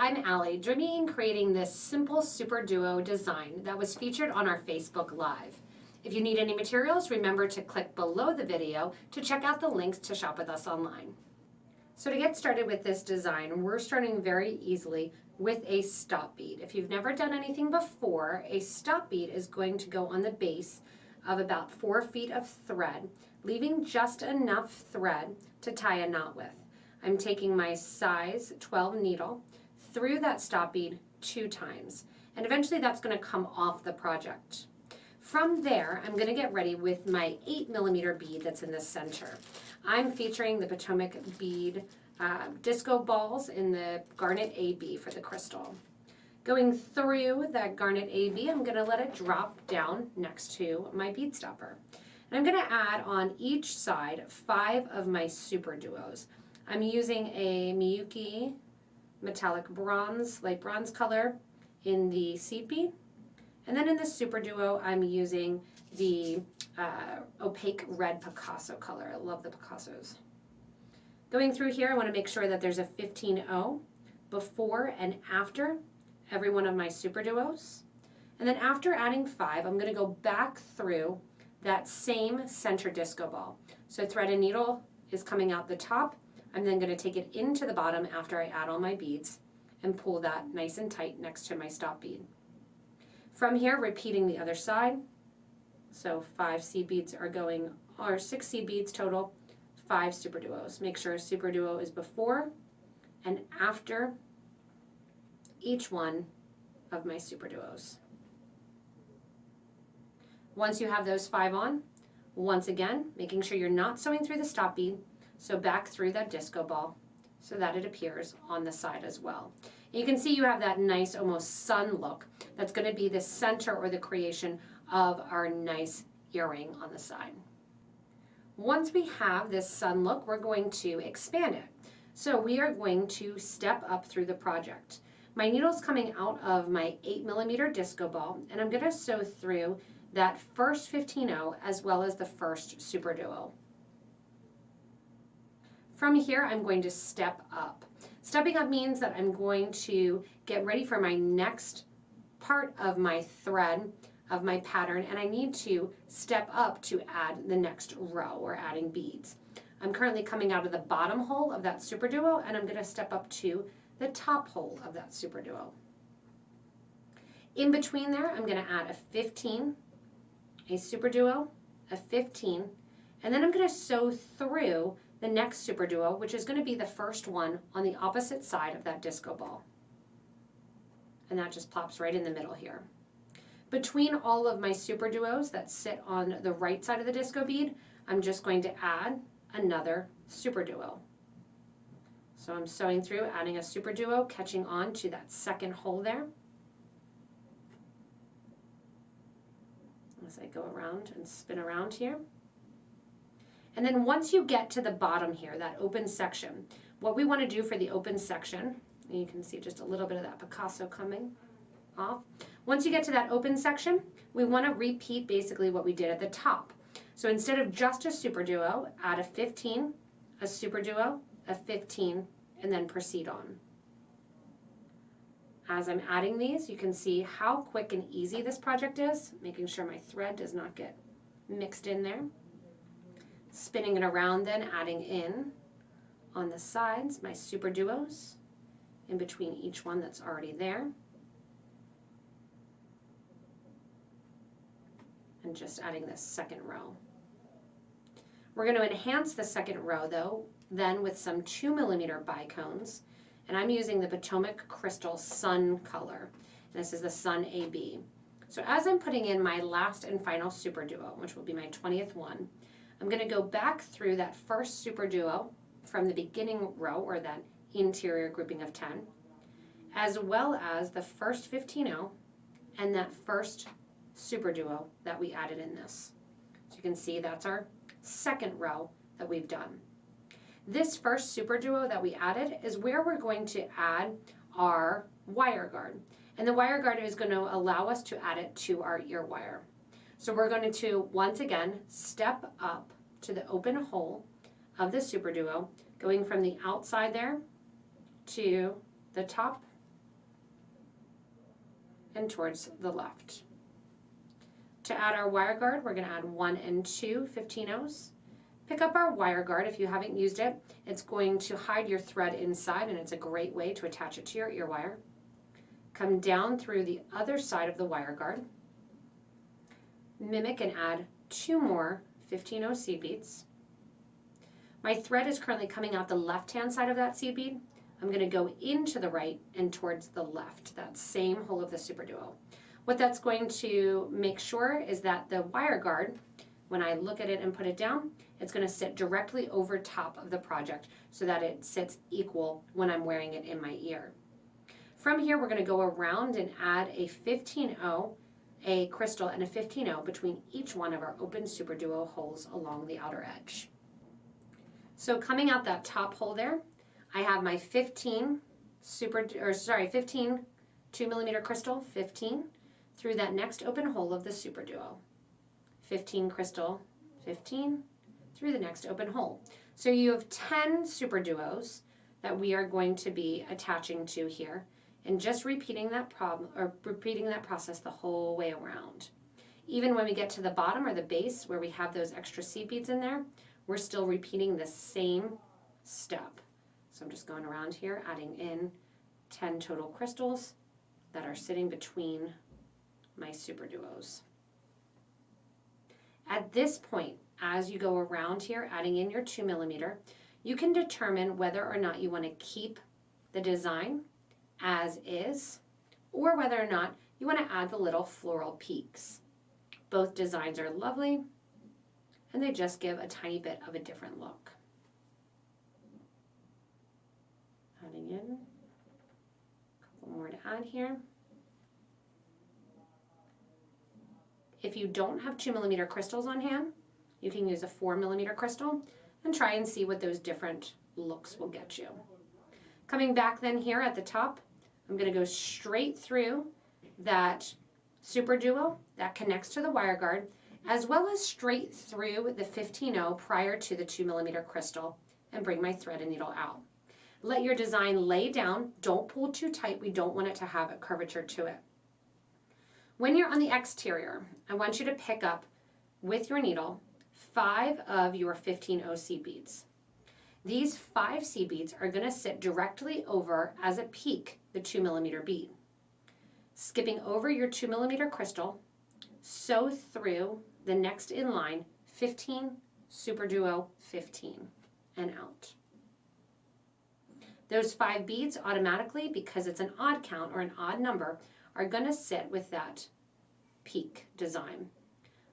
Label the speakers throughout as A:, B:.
A: I'm Allie. Join me in creating this simple SuperDuo design that was featured on our Facebook Live. If you need any materials, remember to click below the video to check out the links to shop with us online. So to get started with this design, we're starting very easily with a stop bead. If you've never done anything before, a stop bead is going to go on the base of about 4 feet of thread, leaving just enough thread to tie a knot with. I'm taking my size 12 needle through that stop bead 2 times, and eventually that's going to come off the project. From there, I'm going to get ready with my 8mm bead that's in the center. I'm featuring the Potomac bead disco balls in the garnet AB for the crystal. Going through that garnet AB, I'm going to let it drop down next to my bead stopper. And I'm going to add on each side 5 of my SuperDuos. I'm using a Miyuki metallic bronze, light bronze color in the seed bead. And then in the SuperDuo, I'm using the opaque red Picasso color. I love the Picassos. Going through here, I want to make sure that there's a 15-0 before and after every one of my SuperDuos. And then after adding 5, I'm going to go back through that same center disco ball. So thread and needle is coming out the top. I'm then going to take it into the bottom after I add all my beads and pull that nice and tight next to my stop bead. From here, repeating the other side. So 5 seed beads are going, or 6 seed beads total, 5 SuperDuos. Make sure a SuperDuo is before and after each one of my SuperDuos. Once you have those 5 on, once again, making sure you're not sewing through the stop bead, so back through that disco ball so that it appears on the side as well. And you can see you have that nice almost sun look that's going to be the center or the creation of our nice earring on the side. Once we have this sun look, we're going to expand it. So we are going to step up through the project. My needle's coming out of my 8mm disco ball, and I'm going to sew through that first 15-0 as well as the first SuperDuo. From here, I'm going to step up. Stepping up means that I'm going to get ready for my next part of my thread of my pattern, and I need to step up to add the next row or adding beads. I'm currently coming out of the bottom hole of that SuperDuo, and I'm going to step up to the top hole of that SuperDuo. In between there, I'm going to add a 15, a SuperDuo, a 15, and then I'm going to sew through the next SuperDuo, which is going to be the first one on the opposite side of that disco ball. And that just plops right in the middle here. Between all of my SuperDuos that sit on the right side of the disco bead, I'm just going to add another SuperDuo. So I'm sewing through, adding a SuperDuo, catching on to that second hole there. As I go around and spin around here. And then once you get to the bottom here, that open section, what we want to do for the open section, and you can see just a little bit of that Picasso coming off. Once you get to that open section, we want to repeat basically what we did at the top. So instead of just a SuperDuo, add a 15, a SuperDuo, a 15, and then proceed on. As I'm adding these, you can see how quick and easy this project is, making sure my thread does not get mixed in there. Spinning it around then, adding in on the sides my SuperDuos in between each one that's already there. And just adding this second row. We're going to enhance the second row though, then with some 2mm bicones, and I'm using the Potomac Crystal Sun color. And this is the Sun AB. So as I'm putting in my last and final SuperDuo, which will be my 20th one, I'm going to go back through that first SuperDuo from the beginning row, or that interior grouping of 10, as well as the first 15-0 and that first SuperDuo that we added in this. So you can see that's our second row that we've done. This first SuperDuo that we added is where we're going to add our wire guard. And the wire guard is going to allow us to add it to our ear wire. So we're going to, once again, step up to the open hole of the SuperDuo, going from the outside there to the top and towards the left. To add our wire guard, we're going to add 1 and 2 15-ohs. Pick up our wire guard if you haven't used it. It's going to hide your thread inside, and it's a great way to attach it to your ear wire. Come down through the other side of the wire guard. Mimic and add 2 more 15-oh seed beads. My thread is currently coming out the left-hand side of that seed bead. I'm going to go into the right and towards the left, that same hole of the SuperDuo. What that's going to make sure is that the wire guard, when I look at it and put it down, it's going to sit directly over top of the project so that it sits equal when I'm wearing it in my ear. From here, we're going to go around and add a 15-oh, a crystal, and a 15-oh between each one of our open SuperDuo holes along the outer edge. So coming out that top hole there, I have my 15 2mm crystal, 15, through that next open hole of the SuperDuo. 15 crystal, 15, through the next open hole. So you have 10 SuperDuos that we are going to be attaching to here, and just repeating that process the whole way around. Even when we get to the bottom or the base where we have those extra seed beads in there, we're still repeating the same step. So I'm just going around here, adding in 10 total crystals that are sitting between my SuperDuos. At this point, as you go around here, adding in your 2mm, you can determine whether or not you want to keep the design as is, or whether or not you want to add the little floral peaks. Both designs are lovely, and they just give a tiny bit of a different look. Adding in a couple more to add here. If you don't have 2mm crystals on hand, you can use a 4mm crystal and try and see what those different looks will get you. Coming back then here at the top, I'm going to go straight through that SuperDuo that connects to the wire guard, as well as straight through the 15-oh prior to the 2mm crystal, and bring my thread and needle out. Let your design lay down. Don't pull too tight. We don't want it to have a curvature to it. When you're on the exterior, I want you to pick up with your needle 5 of your 15-oh seed beads. These 5 seed beads are going to sit directly over, as a peak, the 2mm bead. Skipping over your 2mm crystal, sew through the next in line 15, SuperDuo 15, and out. Those 5 beads automatically, because it's an odd count or an odd number, are going to sit with that peak design.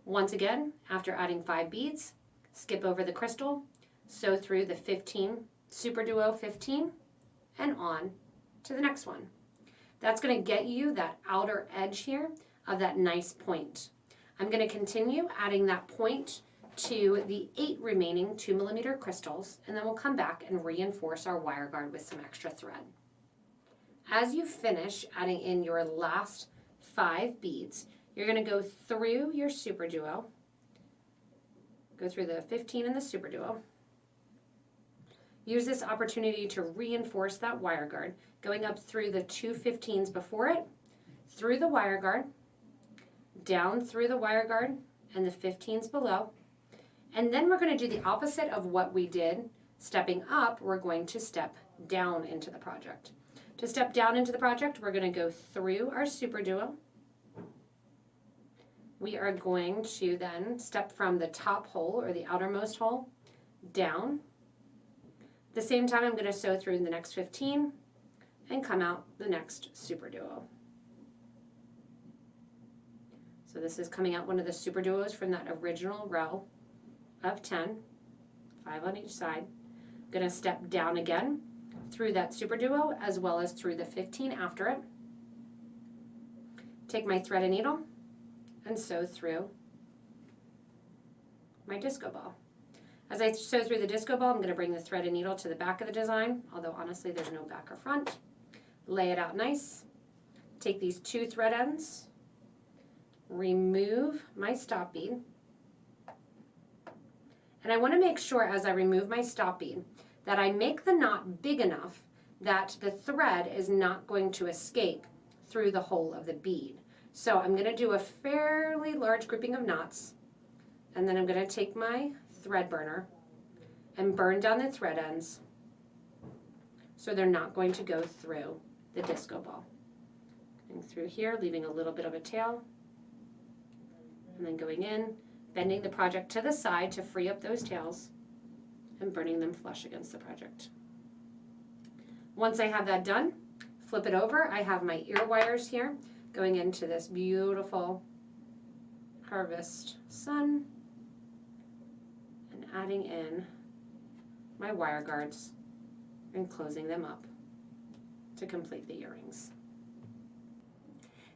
A: Once again, after adding 5 beads, skip over the crystal, sew through the 15, SuperDuo 15, and on to the next one. That's going to get you that outer edge here of that nice point. I'm going to continue adding that point to the 8 remaining 2mm crystals, and then we'll come back and reinforce our wire guard with some extra thread. As you finish adding in your last 5 beads, you're going to go through your SuperDuo, go through the 15 in the SuperDuo. Use this opportunity to reinforce that wire guard, going up through the 2 15s before it, through the wire guard, down through the wire guard and the 15s below. And then we're going to do the opposite of what we did. Stepping up, we're going to step down into the project. To step down into the project, we're going to go through our SuperDuo. We are going to then step from the top hole, or the outermost hole, down. At the same time, I'm going to sew through the next 15 and come out the next SuperDuo. So this is coming out one of the SuperDuos from that original row of 10, 5 on each side. I'm going to step down again through that SuperDuo, as well as through the 15 after it. Take my thread and needle and sew through my disco ball. As I sew through the disco ball, I'm going to bring the thread and needle to the back of the design, although honestly there's no back or front. Lay it out nice. Take these 2 thread ends, remove my stop bead, and I want to make sure as I remove my stop bead that I make the knot big enough that the thread is not going to escape through the hole of the bead. So I'm going to do a fairly large grouping of knots, and then I'm going to take my thread burner and burn down the thread ends so they're not going to go through the disco ball. Going through here, leaving a little bit of a tail, and then going in, bending the project to the side to free up those tails, and burning them flush against the project. Once I have that done, flip it over. I have my ear wires here going into this beautiful harvest sun, and adding in my wire guards and closing them up to complete the earrings.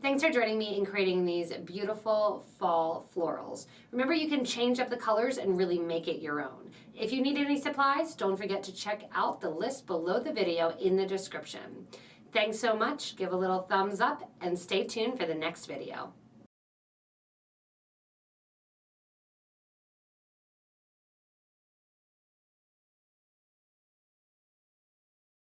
A: Thanks for joining me in creating these beautiful fall florals. Remember, you can change up the colors and really make it your own. If you need any supplies, don't forget to check out the list below the video in the description. Thanks so much, give a little thumbs up, and stay tuned for the next video.